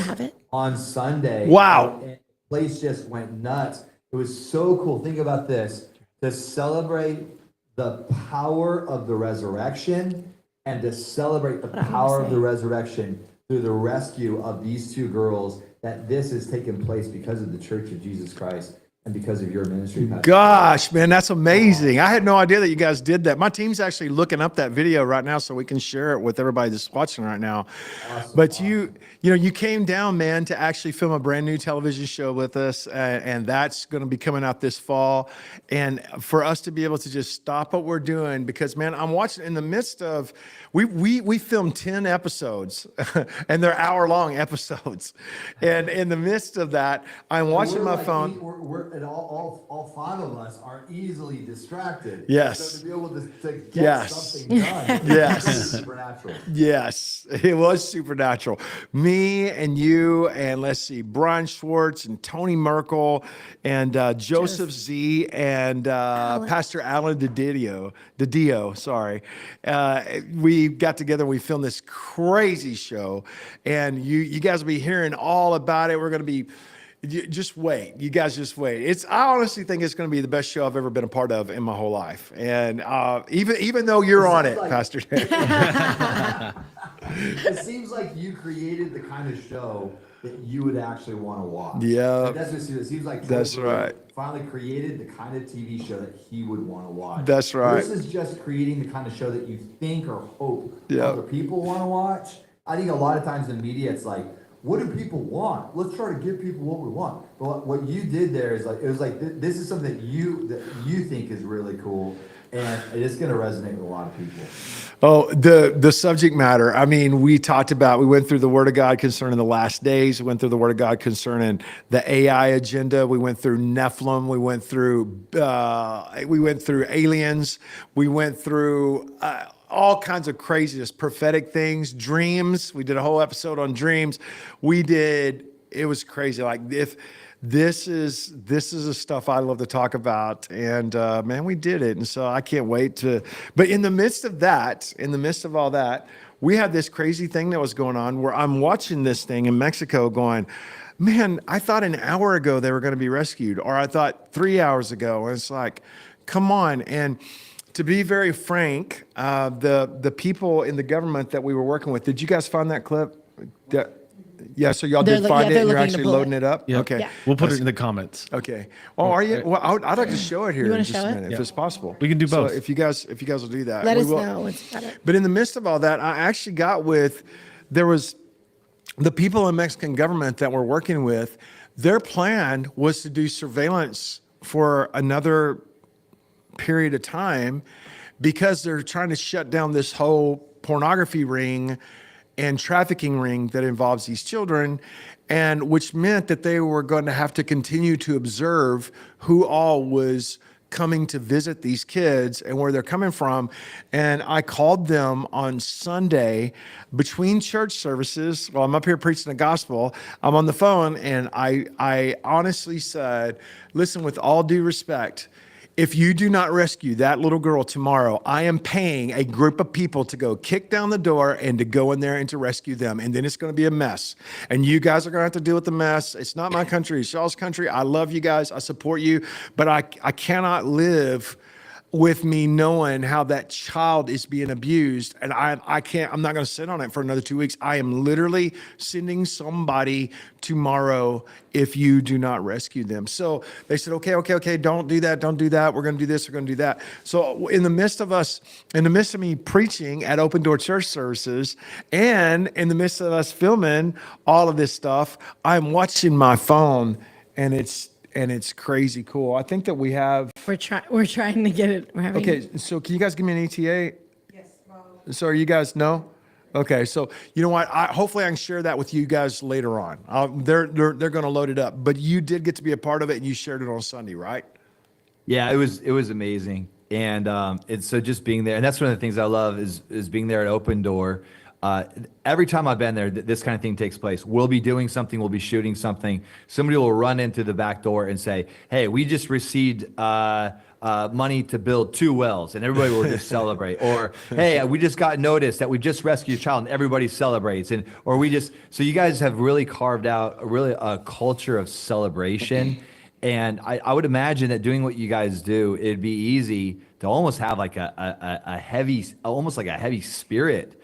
on Sunday. Wow. And the place just went nuts. It was so cool. Think about this. To celebrate the power of the resurrection and to celebrate the power of the resurrection through the rescue of these two girls, that this has taken place because of the Church of Jesus Christ and because of your ministry, Pastor. Gosh, man, that's amazing. I had no idea that you guys did that. My team's actually looking up that video right now so we can share it with everybody that's watching right now. Awesome, But you came down, man, to actually film a brand new television show with us, and that's going to be coming out this fall. And for us to be able to just stop what we're doing, because, man, I'm watching in the midst of, we filmed 10 episodes, and they're hour-long episodes. And in the midst of that, I'm watching my phone. and all five of us are easily distracted. Yes. So to be able to get Yes. something done, Yes. is supernatural. Yes, it was supernatural. Me and you, and let's see, Brian Schwartz and Tony Merkel and Joseph Z and Pastor Alan DiDio, sorry. We got together and we filmed this crazy show, and you guys will be hearing all about it. We're going to be, just wait. You guys just wait. I honestly think it's going to be the best show I've ever been a part of in my whole life. And even though you're on it, Pastor Dan. It seems like you created the kind of show that you would actually want to watch. Yeah. Like, that's what it seems like. That's right. Finally created the kind of TV show that he would want to watch. That's right. Versus just creating the kind of show that you think or hope Yeah. other people want to watch. I think a lot of times in media, it's like, what do people want? Let's try to give people what we want. But what you did there is like, it was like, this is something that you think is really cool, and it's going to resonate with a lot of people. Oh, the subject matter. I mean, we went through the Word of God concerning the last days. We went through the Word of God concerning the AI agenda. We went through Nephilim. We went through aliens. We went through all kinds of craziness, prophetic things, dreams. We did a whole episode on dreams. It was crazy. Like, if this is the stuff I love to talk about, and man, we did it. And so I can't wait but in the midst of all that, we had this crazy thing that was going on where I'm watching this thing in Mexico going, man, I thought an hour ago they were going to be rescued, or I thought 3 hours ago. And it's like, come on. And to be very frank, the people in the government that we were working with, did you guys find that clip? Yeah, so y'all did find it, and you're actually loading it up? Yep. Okay. Yeah. We'll put it in the comments. Okay. Oh, are you? Well, I'd like to show it here You in wanna just show a it? minute, if it's possible. We can do both. So if you guys will do that. Let we us will. know what's better. But in the midst of all that, I actually there was the people in Mexican government that we're working with, their plan was to do surveillance for another period of time because they're trying to shut down this whole pornography ring and trafficking ring that involves these children, and which meant that they were going to have to continue to observe who all was coming to visit these kids and where they're coming from. And I called them on Sunday between church services while I'm up here preaching the gospel. I'm on the phone, and I honestly said, listen, with all due respect, if you do not rescue that little girl tomorrow, I am paying a group of people to go kick down the door and to go in there and to rescue them. And then it's going to be a mess. And you guys are going to have to deal with the mess. It's not my country. It's y'all's country. I love you guys. I support you. But I cannot live with me knowing how that child is being abused. And I'm not going to sit on it for another 2 weeks. I am literally sending somebody tomorrow if you do not rescue them. So they said, okay, don't do that. We're going to do this. We're going to do that. So in the midst of me preaching at Open Door Church services, and in the midst of us filming all of this stuff, I'm watching my phone, and it's crazy cool. I think that we have. We're trying to get it. We're having. Okay, so can you guys give me an ETA? Yes. So are you guys no? Okay, so you know what? Hopefully I can share that with you guys later on. They're going to load it up, but you did get to be a part of it, and you shared it on Sunday, right? Yeah, it was amazing, and it's so just being there, and that's one of the things I love is being there at Open Door. Every time I've been there, this kind of thing takes place. We'll be doing something, we'll be shooting something. Somebody will run into the back door and say, "Hey, we just received money to build 2 wells," and everybody will just celebrate. Or, "Hey, we just got notice that we just rescued a child," and everybody celebrates. So you guys have really carved out a culture of celebration. And I would imagine that doing what you guys do, it'd be easy to almost have like a heavy spirit.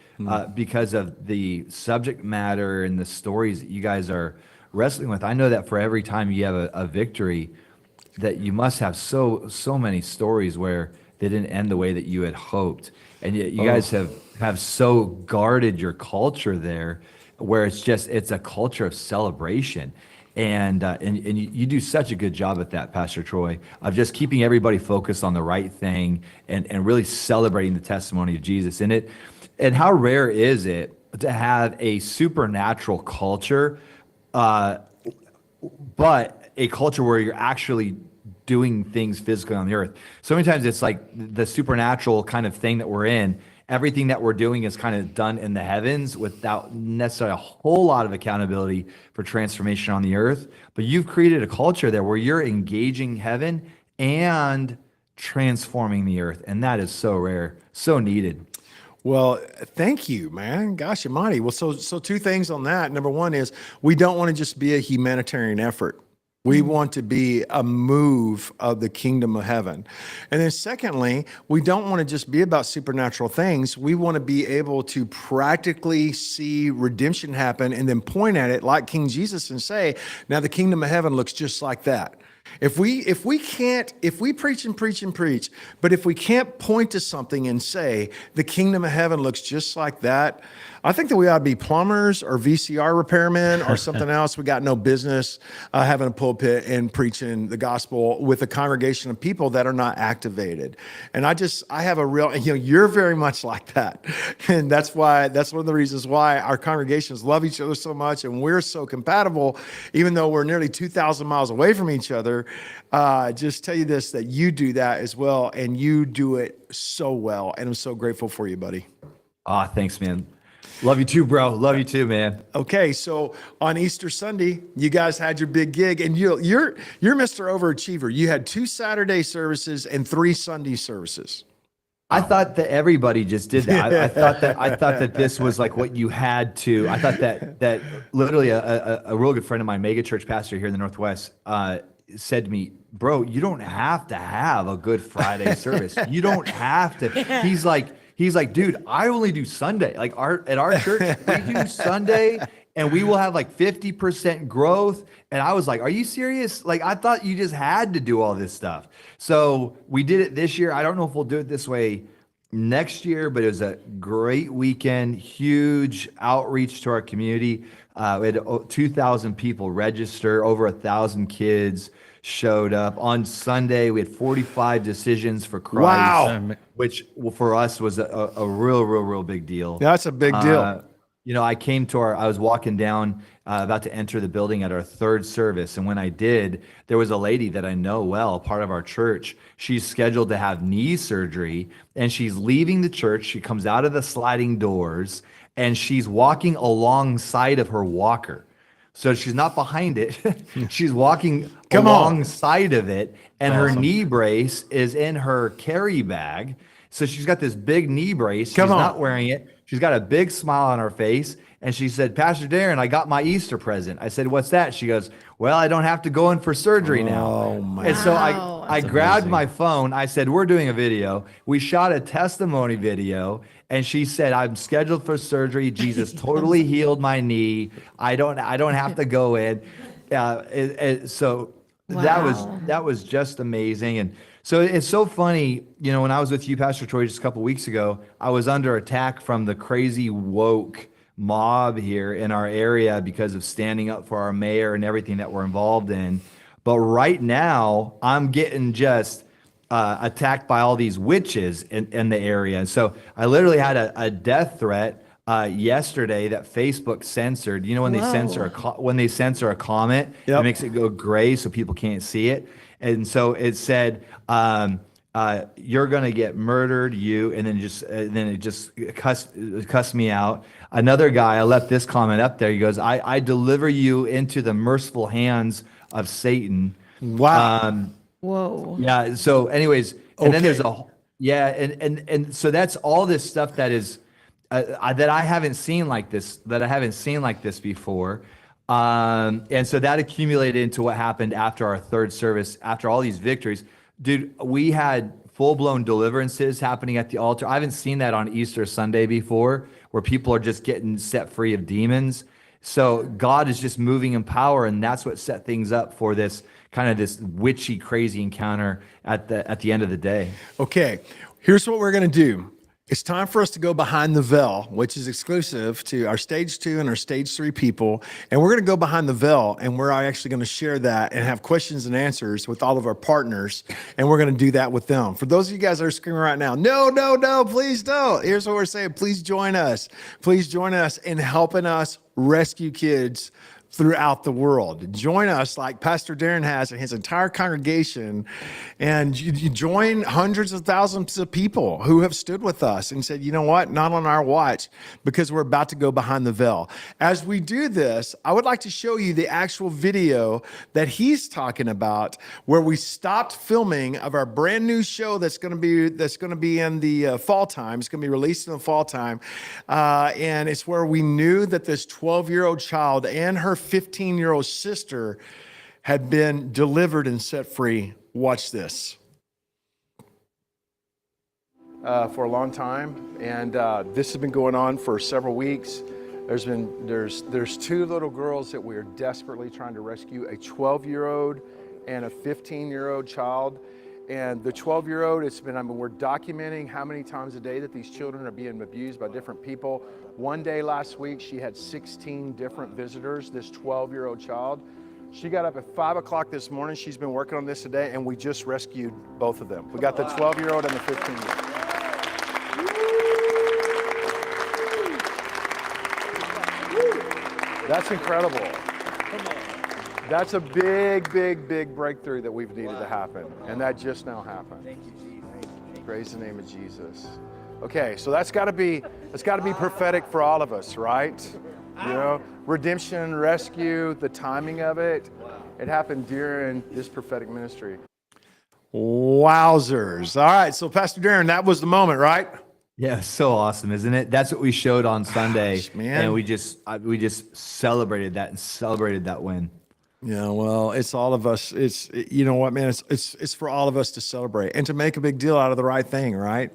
Because of the subject matter and the stories that you guys are wrestling with. I know that for every time you have a victory, that you must have so many stories where they didn't end the way that you had hoped. And yet you guys have so guarded your culture there, where it's a culture of celebration. And you do such a good job at that, Pastor Troy, of just keeping everybody focused on the right thing and really celebrating the testimony of Jesus. And how rare is it to have a supernatural culture, but a culture where you're actually doing things physically on the earth. So many times it's like the supernatural kind of thing that we're in. Everything that we're doing is kind of done in the heavens without necessarily a whole lot of accountability for transformation on the earth. But you've created a culture there where you're engaging heaven and transforming the earth. And that is so rare, so needed. Well, thank you, man. Gosh almighty. Well, so two things on that. Number one is we don't want to just be a humanitarian effort. We want to be a move of the kingdom of heaven. And then secondly, we don't want to just be about supernatural things. We want to be able to practically see redemption happen and then point at it like King Jesus and say, now the kingdom of heaven looks just like that. If we preach and preach and preach, but if we can't point to something and say the kingdom of heaven looks just like that, I think that we ought to be plumbers or VCR repairmen or something else. We got no business having a pulpit and preaching the gospel with a congregation of people that are not activated. And I have a real, you're very much like that. And that's one of the reasons why our congregations love each other so much and we're so compatible, even though we're nearly 2,000 miles away from each other. Just tell you this, that you do that as well, and you do it so well. And I'm so grateful for you, buddy. Thanks, man. Love you too, bro. Love you too, man. Okay, so on Easter Sunday, you guys had your big gig, and you're Mr. Overachiever. You had 2 Saturday services and 3 Sunday services. I thought that everybody just did that. I thought that this was like what you had to. I thought that literally a real good friend of mine, mega church pastor here in the Northwest, said to me, bro, you don't have to have a Good Friday service. You don't have to. He's like, dude, I only do Sunday. Like at our church, we do Sunday and we will have like 50% growth. And I was like, are you serious? Like, I thought you just had to do all this stuff. So we did it this year. I don't know if we'll do it this way next year, but it was a great weekend, huge outreach to our community. We had 2,000 people register, over 1,000 kids showed up. On Sunday, we had 45 decisions for Christ. Wow. Which for us was a real big deal. That's a big deal. I was walking down, about to enter the building at our 3rd service. And when I did, there was a lady that I know well, part of our church. She's scheduled to have knee surgery and she's leaving the church. She comes out of the sliding doors and she's walking alongside of her walker. So she's not behind it. She's walking alongside of it. And her knee brace is in her carry bag. So she's got this big knee brace. She's not wearing it. She's got a big smile on her face. And she said, Pastor Darren, I got my Easter present. I said, what's that? She goes, well, I don't have to go in for surgery now. Oh, my. And so I grabbed my phone. I said, we're doing a video. We shot a testimony video. And she said, I'm scheduled for surgery. Jesus totally healed my knee. I don't have to go in. So that was just amazing. And so it's so funny, when I was with you, Pastor Troy, just a couple weeks ago, I was under attack from the crazy woke mob here in our area because of standing up for our mayor and everything that we're involved in. But right now, I'm getting just attacked by all these witches in the area. And so I literally had a death threat yesterday that Facebook censored. When they censor a comment, it makes it go gray so people can't see it. And so it said, you're gonna get murdered, and then it just cussed me out. Another guy, I left this comment up there. He goes, I deliver you into the merciful hands of Satan. Wow. Whoa. Yeah. So anyways, and then there's and so that's all this stuff that is that I haven't seen like this before. And so that accumulated into what happened after our 3rd service, after all these victories. Dude, we had full-blown deliverances happening at the altar. I haven't seen that on Easter Sunday before, where people are just getting set free of demons. So God is just moving in power, and that's what set things up for this kind of this witchy, crazy encounter at the end of the day. Okay, here's what we're going to do. It's time for us to go behind the veil, which is exclusive to our stage 2 and our stage 3 people. And we're going to go behind the veil, and we're actually going to share that and have questions and answers with all of our partners. And we're going to do that with them. For those of you guys that are screaming right now, no, please don't. Here's what we're saying. Please join us. Please join us in helping us rescue kids throughout the world. Join us like Pastor Darren has and his entire congregation, and you join hundreds of thousands of people who have stood with us and said, you know what, not on our watch, because we're about to go behind the veil. As we do this, I would like to show you the actual video that he's talking about, where we stopped filming of our brand new show that's going to be in the fall time. It's going to be released in the fall time, and it's where we knew that this 12-year-old child and her 15-year-old sister had been delivered and set free. Watch this. For a long time, and this has been going on for several weeks. There's two little girls that we are desperately trying to rescue, a 12-year-old and a 15-year-old child. And the 12-year-old, we're documenting how many times a day that these children are being abused by different people. One day last week, she had 16 different visitors, this 12-year-old child. She got up at 5 o'clock this morning. She's been working on this today, and we just rescued both of them. We got the 12-year-old and the 15-year-old. That's incredible. That's a big, big, big breakthrough that we've needed to happen. And that just now happened. Thank you, Jesus. Praise the name of Jesus. Okay, so that's gotta be prophetic for all of us, right? You know, redemption, rescue, the timing of it. It happened during this prophetic ministry. Wowzers. All right, so Pastor Darren, that was the moment, right? Yeah, so awesome, isn't it? That's what we showed on Sunday. Gosh, man. And we just celebrated that win. Yeah, well, it's all of us. You know what, man? It's for all of us to celebrate and to make a big deal out of the right thing, right?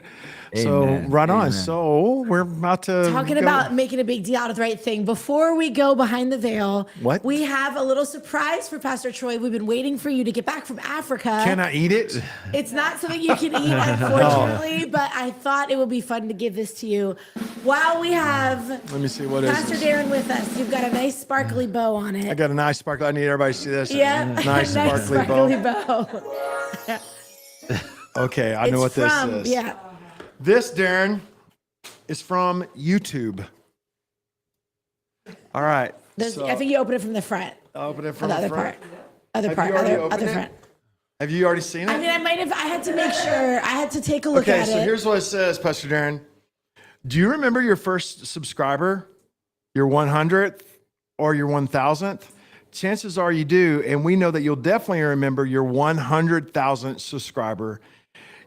Amen. So right on. Amen. So we're about to talking about making a big deal out of the right thing. Before we go behind the veil, What? we have a little surprise for Pastor Troy. We've been waiting for you to get back from Africa. Can I eat it? It's not something you can eat, unfortunately, but I thought it would be fun to give this to you. While we have Let me see what Pastor is this? Darren with us, you've got a nice sparkly bow on it. I got a nice sparkle. I need everybody to see this. Yeah, Nice sparkly bow. Okay, I know what this is. Yeah. This, Darren, is from YouTube. All right. So I think you open it from the front. I'll open it from The the other front. part. Other Have part. you already Other opened it? front. Have you already seen it? I mean, I had to make sure. I had to take a look Okay, at so it. here's what it says, Pastor Darren. Do you remember your first subscriber, your 100th or your 1000th? Chances are you do, and we know that you'll definitely remember your 100,000th subscriber.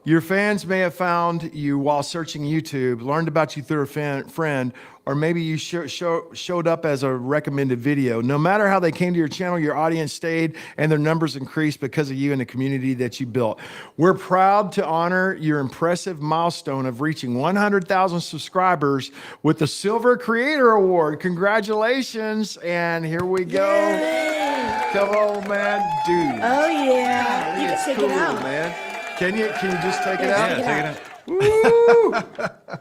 Your fans may have found you while searching YouTube, learned about you through a friend, or maybe you showed up as a recommended video. No matter how they came to your channel, your audience stayed and their numbers increased because of you and the community that you built. We're proud to honor your impressive milestone of reaching 100,000 subscribers with the Silver Creator Award. Congratulations, and here we go. Yay. Come on, man, dude. Oh yeah, you It's can take cool, it out. man. Can you just take it Yeah, out? take it out. Woo!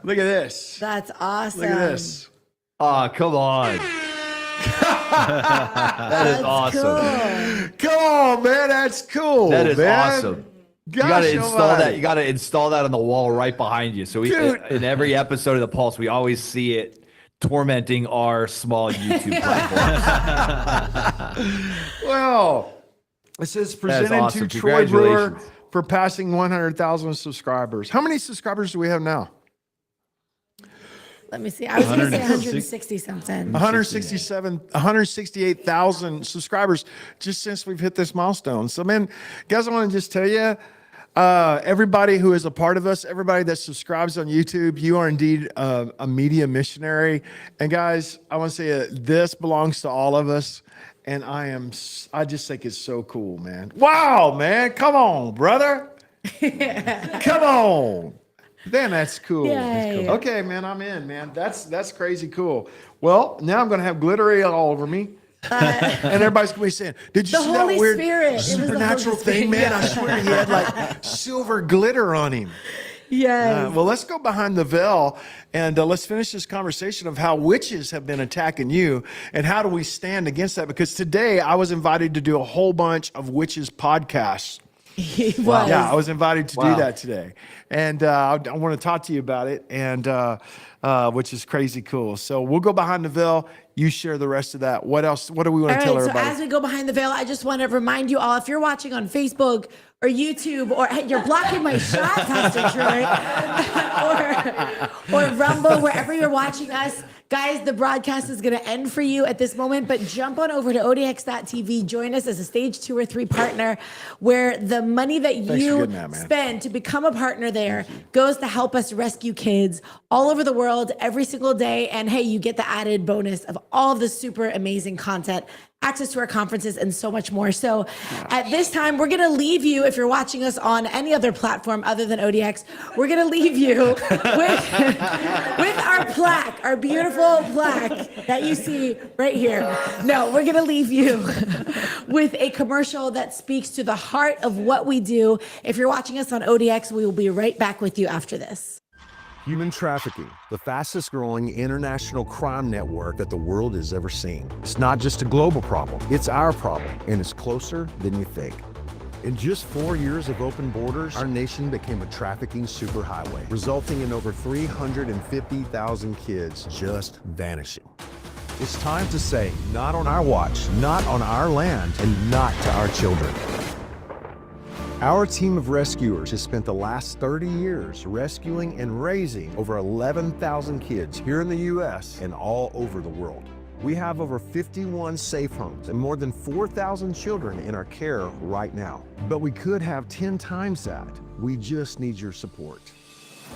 Look at this. That's awesome. Look at this. Oh, come on. That is awesome. Cool. Come on, man. That's cool. That is man. awesome. Gosh, You gotta install almighty. that. You gotta install that on the wall right behind you. So Dude. in every episode of the Pulse, we always see it tormenting our small YouTube platforms. Well, it says presented awesome. to Troy Brewer Congratulations. for passing 100,000 subscribers. How many subscribers do we have now? Let me see. I was going to say 160 something. 168,000 subscribers just since we've hit this milestone. So, man, guys, I want to just tell you, everybody who is a part of us, everybody that subscribes on YouTube, you are indeed a media missionary. And guys, I want to say this belongs to all of us. And I just think it's so cool, man. Wow, man. Come on, brother. Come on. Man, that's cool. Yay. Okay, man, I'm in, man. That's crazy cool. Well, now I'm going to have glittery all over me. And everybody's going to be saying, did you The see Holy that weird Spirit. It was the supernatural Holy thing, Spirit. man? I swear he had like silver glitter on him. Yes. Well, let's go behind the veil and let's finish this conversation of how witches have been attacking you and how do we stand against that? Because today I was invited to do a whole bunch of witches podcasts. He was. Yeah, I was invited to Wow. do that today. And I want to talk to you about it, and which is crazy cool. So we'll go behind the veil. you share the rest of that. What else? What do we want to All tell right, so everybody? as we go behind the veil, I just want to remind you all, if you're watching on Facebook or YouTube, or hey, you're blocking my shot, Pastor Troy, or Rumble, wherever you're watching us, guys, the broadcast is going to end for you at this moment, but jump on over to odx.tv, join us as a stage 2 or 3 partner, where the money that you spend to become a partner there goes to help us rescue kids all over the world every single day. And hey, you get the added bonus of all of the super amazing content, access to our conferences, and so much more. So at this time, we're going to leave you, if you're watching us on any other platform other than ODX, we're going to leave you with our plaque, our beautiful plaque that you see right here. No, we're going to leave you with a commercial that speaks to the heart of what we do. If you're watching us on ODX, we will be right back with you after this. Human trafficking, the fastest growing international crime network that the world has ever seen. It's not just a global problem, it's our problem, and it's closer than you think. In just 4 years of open borders, our nation became a trafficking superhighway, resulting in over 350,000 kids just vanishing. It's time to say, not on our watch, not on our land, and not to our children. Our team of rescuers has spent the last 30 years rescuing and raising over 11,000 kids here in the U.S. and all over the world. We have over 51 safe homes and more than 4,000 children in our care right now. But we could have 10 times that. We just need your support.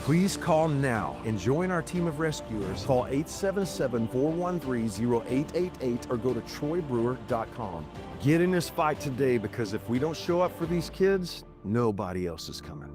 Please call now and join our team of rescuers. Call 877-413-0888 or go to troybrewer.com. Get in this fight today, because if we don't show up for these kids, nobody else is coming.